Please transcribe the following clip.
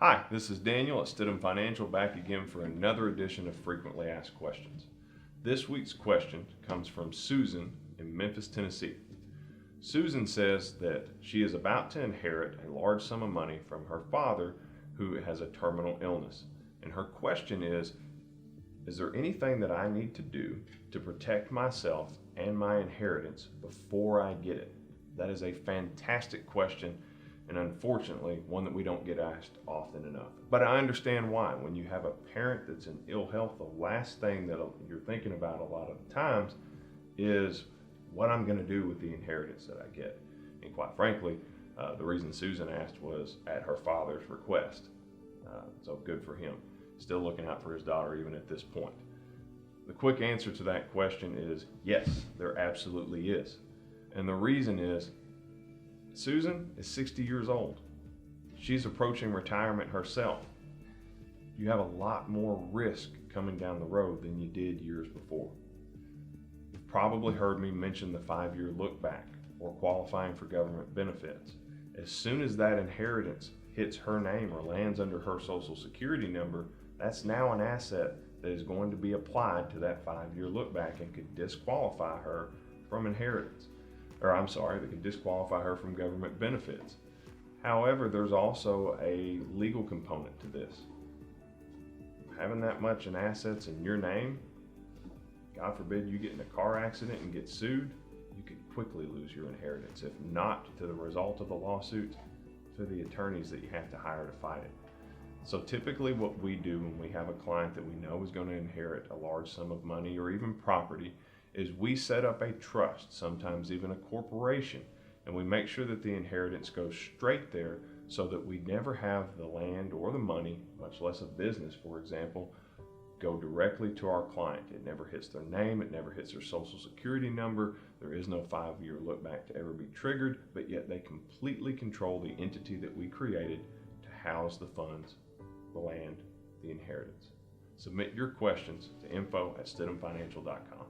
Hi, this is Daniel at Stidham Financial back again for another edition of Frequently Asked Questions. This week's question comes from Susan in Memphis, Tennessee. Susan says that she is about to inherit a large sum of money from her father who has a terminal illness. And her question is there anything that I need to do to protect myself and my inheritance before I get it? That is a fantastic question, and unfortunately one that we don't get asked often enough. But I understand why. When you have a parent that's in ill health, the last thing that you're thinking about a lot of the times is what I'm going to do with the inheritance that I get. And quite frankly, the reason Susan asked was at her father's request. So good for him. Still looking out for his daughter even at this point. The quick answer to that question is yes, there absolutely is. And the reason is Susan is 60 years old. She's approaching retirement herself. You have a lot more risk coming down the road than you did years before. You've probably heard me mention the 5-year look back or qualifying for government benefits. As soon as that inheritance hits her name or lands under her Social Security number, that's now an asset that is going to be applied to that 5-year look back and could disqualify her from inheritance. That could disqualify her from government benefits. However, there's also a legal component to this. Having that much in assets in your name, God forbid you get in a car accident and get sued, you could quickly lose your inheritance, if not to the result of a lawsuit, to the attorneys that you have to hire to fight it. So typically what we do when we have a client that we know is going to inherit a large sum of money or even property is we set up a trust, sometimes even a corporation, and we make sure that the inheritance goes straight there so that we never have the land or the money, much less a business, for example, go directly to our client. It never hits their name, it never hits their Social Security number, there is no 5-year look back to ever be triggered, but yet they completely control the entity that we created to house the funds, the land, the inheritance. Submit your questions to info@stidhamfinancial.com.